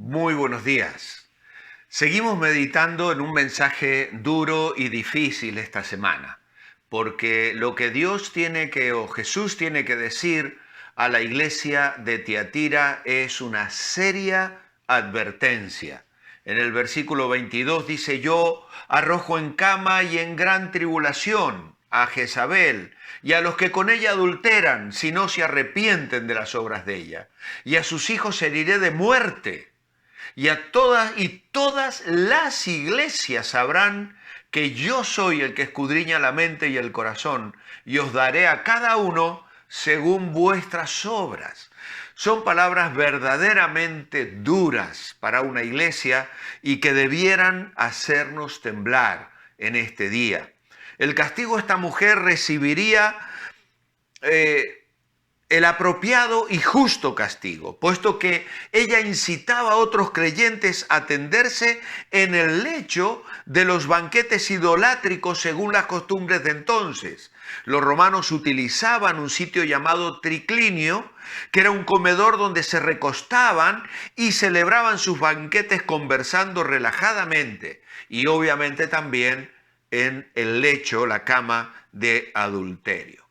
Muy buenos días. Seguimos meditando en un mensaje duro y difícil esta semana, porque lo que Jesús tiene que decir a la iglesia de Tiatira es una seria advertencia. En el versículo 22 dice: yo arrojo en cama y en gran tribulación a Jezabel y a los que con ella adulteran, si no se arrepienten de las obras de ella, y a sus hijos heriré de muerte. Todas las iglesias sabrán que yo soy el que escudriña la mente y el corazón, y os daré a cada uno según vuestras obras. Son palabras verdaderamente duras para una iglesia y que debieran hacernos temblar en este día. El castigo esta mujer recibiría el apropiado y justo castigo, puesto que ella incitaba a otros creyentes a tenderse en el lecho de los banquetes idolátricos según las costumbres de entonces. Los romanos utilizaban un sitio llamado triclinio, que era un comedor donde se recostaban y celebraban sus banquetes conversando relajadamente, y obviamente también en el lecho, la cama de adulterio.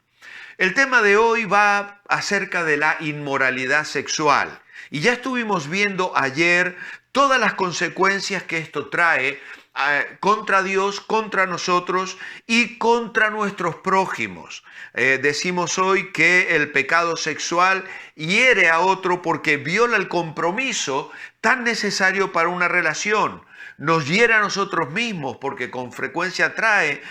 El tema de hoy va acerca de la inmoralidad sexual. Y ya estuvimos viendo ayer todas las consecuencias que esto trae contra Dios, contra nosotros y contra nuestros prójimos. Decimos hoy que el pecado sexual hiere a otro porque viola el compromiso tan necesario para una relación. Nos hiere a nosotros mismos porque con frecuencia trae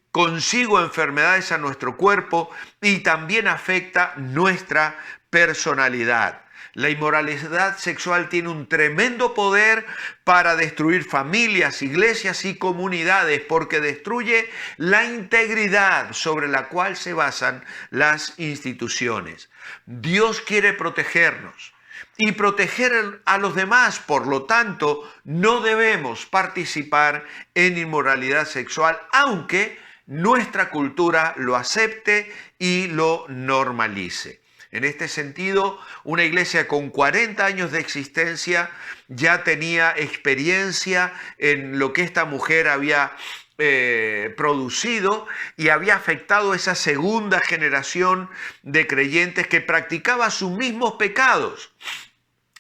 consigo enfermedades a nuestro cuerpo y también afecta nuestra personalidad. La inmoralidad sexual tiene un tremendo poder para destruir familias, iglesias y comunidades, porque destruye la integridad sobre la cual se basan las instituciones. Dios quiere protegernos y proteger a los demás, por lo tanto, no debemos participar en inmoralidad sexual, aunque nuestra cultura lo acepte y lo normalice. En este sentido, una iglesia con 40 años de existencia ya tenía experiencia en lo que esta mujer había producido y había afectado a esa segunda generación de creyentes que practicaba sus mismos pecados.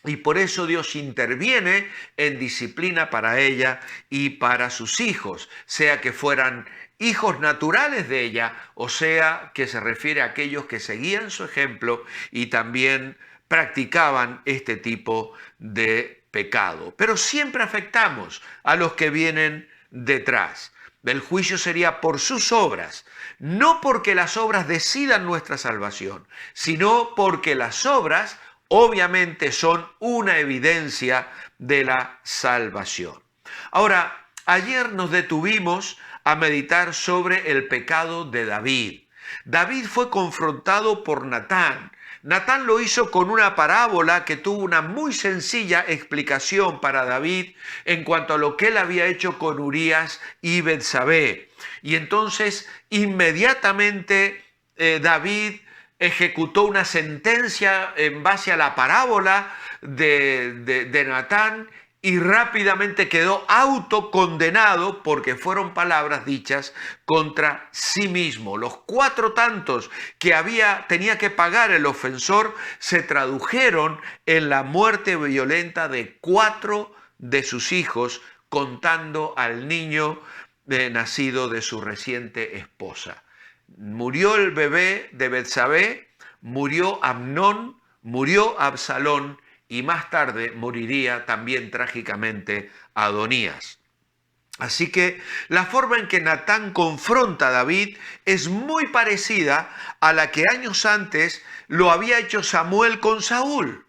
Y por eso Dios interviene en disciplina para ella y para sus hijos, sea que fueran hijos naturales de ella, o sea que se refiere a aquellos que seguían su ejemplo y también practicaban este tipo de pecado. Pero siempre afectamos a los que vienen detrás. El juicio sería por sus obras, no porque las obras decidan nuestra salvación, sino porque las obras obviamente son una evidencia de la salvación. Ahora, ayer nos detuvimos a meditar sobre el pecado de David. David fue confrontado por Natán. Natán lo hizo con una parábola que tuvo una muy sencilla explicación para David en cuanto a lo que él había hecho con Urías y Betsabé. Y entonces inmediatamente David ejecutó una sentencia en base a la parábola de Natán y rápidamente quedó autocondenado porque fueron palabras dichas contra sí mismo. Los 4 tantos que tenía que pagar el ofensor se tradujeron en la muerte violenta de 4 de sus hijos, contando al niño nacido de su reciente esposa. Murió el bebé de Betsabé, murió Amnón, murió Absalón y más tarde moriría también trágicamente Adonías. Así que la forma en que Natán confronta a David es muy parecida a la que años antes lo había hecho Samuel con Saúl.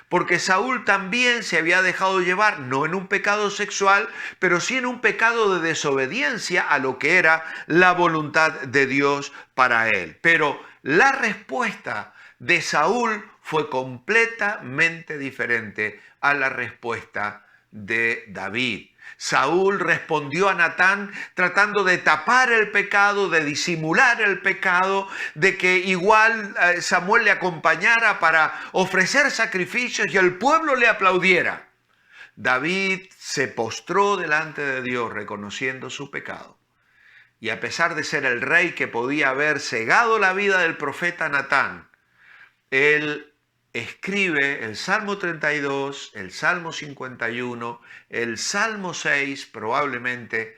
Porque Saúl también se había dejado llevar, no en un pecado sexual, pero sí en un pecado de desobediencia a lo que era la voluntad de Dios para él. Pero la respuesta de Saúl fue completamente diferente a la respuesta de David. Saúl respondió a Natán tratando de tapar el pecado, de disimular el pecado, de que igual Samuel le acompañara para ofrecer sacrificios y el pueblo le aplaudiera. David se postró delante de Dios reconociendo su pecado. Y a pesar de ser el rey que podía haber cegado la vida del profeta Natán, él escribe el Salmo 32, el Salmo 51, el Salmo 6 probablemente,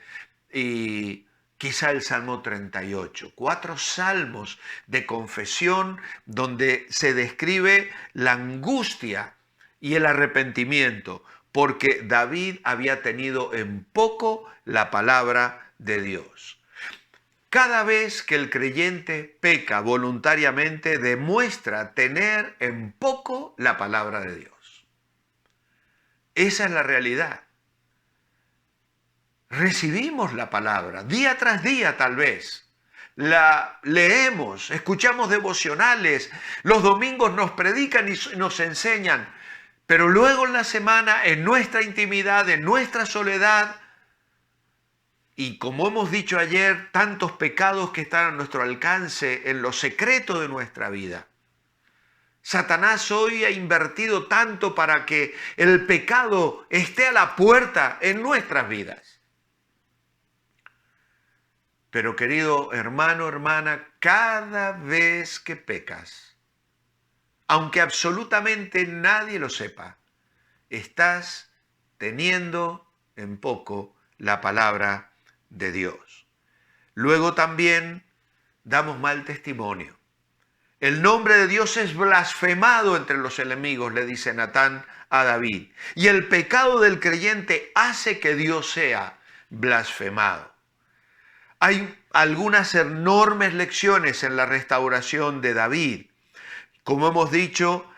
y quizá el Salmo 38. 4 salmos de confesión donde se describe la angustia y el arrepentimiento, porque David había tenido en poco la palabra de Dios. Cada vez que el creyente peca voluntariamente, demuestra tener en poco la palabra de Dios. Esa es la realidad. Recibimos la palabra día tras día tal vez. La leemos, escuchamos devocionales, los domingos nos predican y nos enseñan, pero luego en la semana, en nuestra intimidad, en nuestra soledad, y como hemos dicho ayer, tantos pecados que están a nuestro alcance en lo secreto de nuestra vida. Satanás hoy ha invertido tanto para que el pecado esté a la puerta en nuestras vidas. Pero querido hermano, hermana, cada vez que pecas, aunque absolutamente nadie lo sepa, estás teniendo en poco la palabra de Dios. Luego también damos mal testimonio. El nombre de Dios es blasfemado entre los enemigos, le dice Natán a David. Y el pecado del creyente hace que Dios sea blasfemado. Hay algunas enormes lecciones en la restauración de David. Como hemos dicho,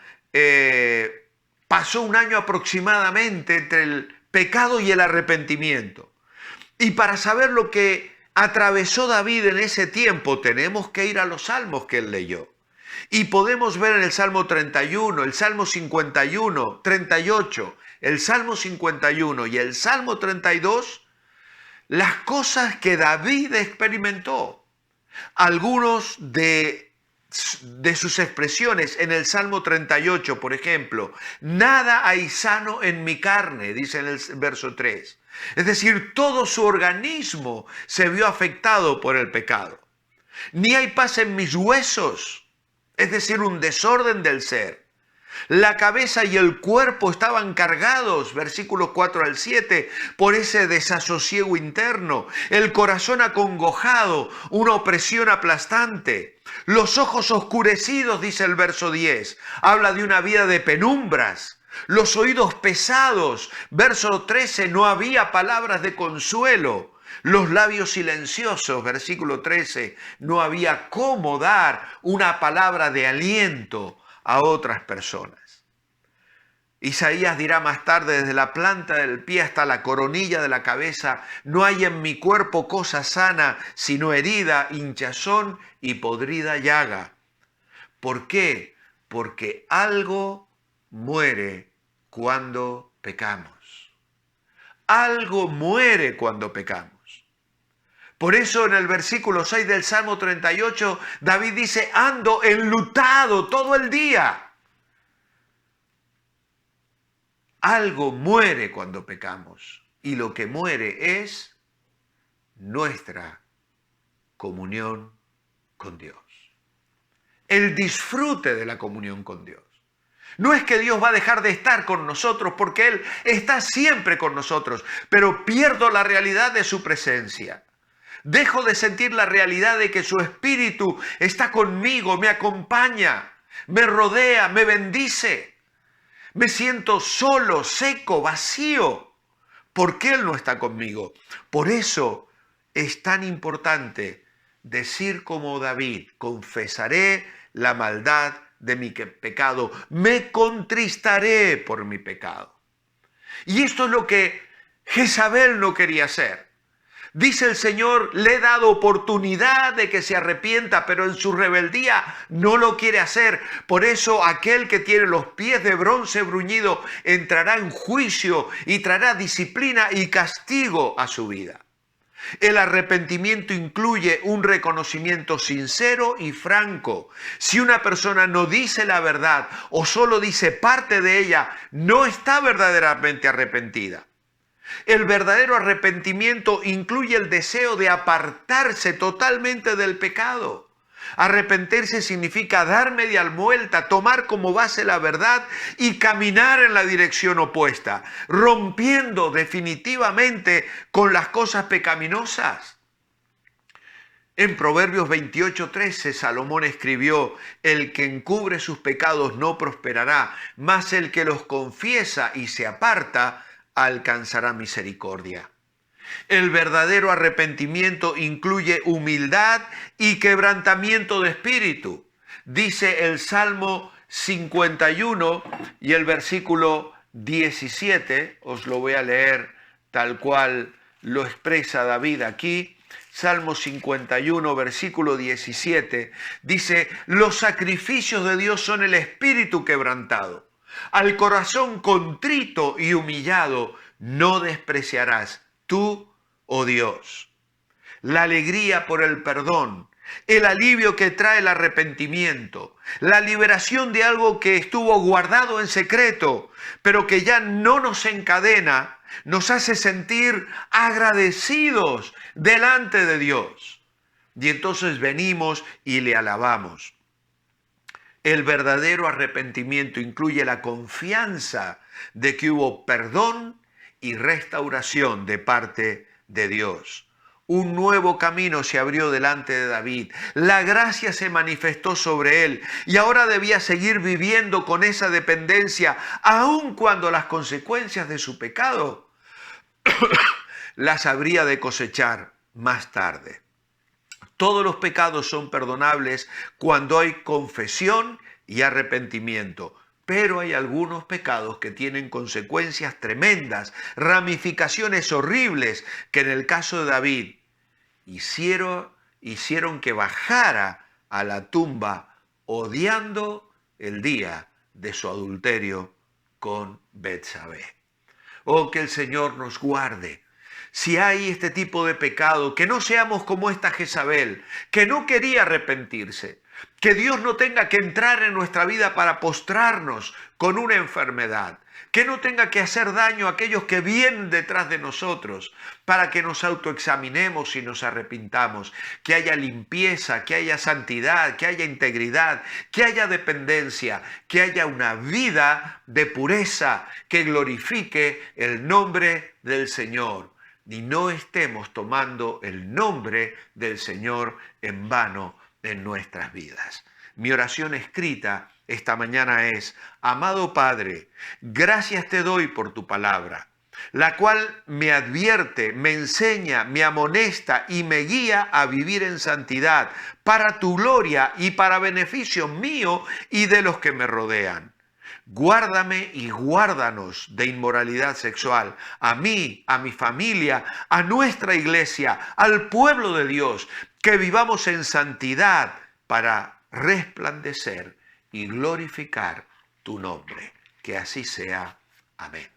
pasó un año aproximadamente entre el pecado y el arrepentimiento. Y para saber lo que atravesó David en ese tiempo, tenemos que ir a los salmos que él leyó. Y podemos ver en el Salmo 31, el Salmo 51, 38, el Salmo 51 y el Salmo 32, las cosas que David experimentó. Algunos de sus expresiones en el Salmo 38, por ejemplo, nada hay sano en mi carne, dice en el verso 3. Es decir, todo su organismo se vio afectado por el pecado. Ni hay paz en mis huesos, es decir, un desorden del ser. La cabeza y el cuerpo estaban cargados, versículos 4 al 7, por ese desasosiego interno. El corazón acongojado, una opresión aplastante. Los ojos oscurecidos, dice el verso 10. Habla de una vida de penumbras. Los oídos pesados, verso 13, no había palabras de consuelo. Los labios silenciosos, versículo 13, no había cómo dar una palabra de aliento a otras personas. Isaías dirá más tarde, desde la planta del pie hasta la coronilla de la cabeza, no hay en mi cuerpo cosa sana, sino herida, hinchazón y podrida llaga. ¿Por qué? Porque algo muere cuando pecamos. Algo muere cuando pecamos. Por eso en el versículo 6 del Salmo 38, David dice, ando enlutado todo el día. Algo muere cuando pecamos. Y lo que muere es nuestra comunión con Dios. El disfrute de la comunión con Dios. No es que Dios va a dejar de estar con nosotros, porque Él está siempre con nosotros, pero pierdo la realidad de su presencia. Dejo de sentir la realidad de que su Espíritu está conmigo, me acompaña, me rodea, me bendice. Me siento solo, seco, vacío, porque Él no está conmigo. Por eso es tan importante decir como David, confesaré la maldad de mi pecado, me contristaré por mi pecado. Y esto es lo que Jezabel no quería hacer. Dice el Señor, le he dado oportunidad de que se arrepienta, pero en su rebeldía no lo quiere hacer. Por eso aquel que tiene los pies de bronce bruñido entrará en juicio y traerá disciplina y castigo a su vida. El arrepentimiento incluye un reconocimiento sincero y franco. Si una persona no dice la verdad o solo dice parte de ella, no está verdaderamente arrepentida. El verdadero arrepentimiento incluye el deseo de apartarse totalmente del pecado. Arrepentirse significa dar media vuelta, tomar como base la verdad y caminar en la dirección opuesta, rompiendo definitivamente con las cosas pecaminosas. En Proverbios 28:13, Salomón escribió: el que encubre sus pecados no prosperará, mas el que los confiesa y se aparta alcanzará misericordia. El verdadero arrepentimiento incluye humildad y quebrantamiento de espíritu. Dice el Salmo 51 y el versículo 17, os lo voy a leer tal cual lo expresa David aquí. Salmo 51, versículo 17, dice: los sacrificios de Dios son el espíritu quebrantado. Al corazón contrito y humillado no despreciarás tú, oh Dios. La alegría por el perdón, el alivio que trae el arrepentimiento, la liberación de algo que estuvo guardado en secreto, pero que ya no nos encadena, nos hace sentir agradecidos delante de Dios. Y entonces venimos y le alabamos. El verdadero arrepentimiento incluye la confianza de que hubo perdón y restauración de parte de Dios. Un nuevo camino se abrió delante de David. La gracia se manifestó sobre él y ahora debía seguir viviendo con esa dependencia, aun cuando las consecuencias de su pecado las habría de cosechar más tarde. Todos los pecados son perdonables cuando hay confesión y arrepentimiento, pero hay algunos pecados que tienen consecuencias tremendas, ramificaciones horribles, que en el caso de David hicieron que bajara a la tumba odiando el día de su adulterio con Betsabé. Oh, que el Señor nos guarde. Si hay este tipo de pecado, que no seamos como esta Jezabel, que no quería arrepentirse, que Dios no tenga que entrar en nuestra vida para postrarnos con una enfermedad, que no tenga que hacer daño a aquellos que vienen detrás de nosotros, para que nos autoexaminemos y nos arrepintamos, que haya limpieza, que haya santidad, que haya integridad, que haya dependencia, que haya una vida de pureza que glorifique el nombre del Señor. Y no estemos tomando el nombre del Señor en vano en nuestras vidas. Mi oración escrita esta mañana es: amado Padre, gracias te doy por tu palabra, la cual me advierte, me enseña, me amonesta y me guía a vivir en santidad para tu gloria y para beneficio mío y de los que me rodean. Guárdame y guárdanos de inmoralidad sexual, a mí, a mi familia, a nuestra iglesia, al pueblo de Dios, que vivamos en santidad para resplandecer y glorificar tu nombre. Que así sea. Amén.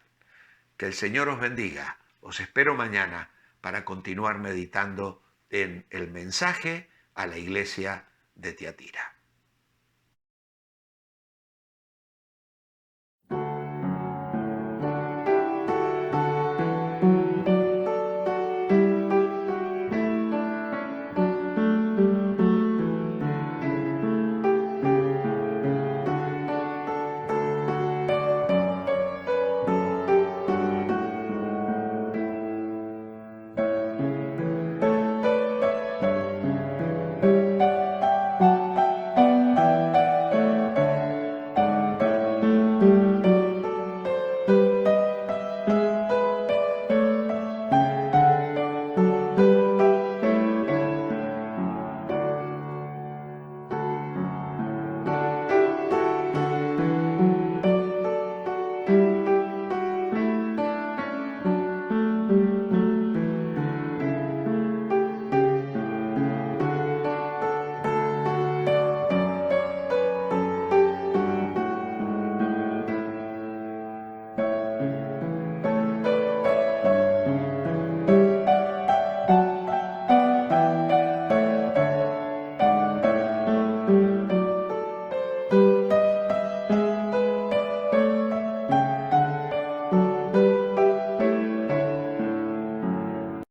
Que el Señor os bendiga. Os espero mañana para continuar meditando en el mensaje a la iglesia de Tiatira.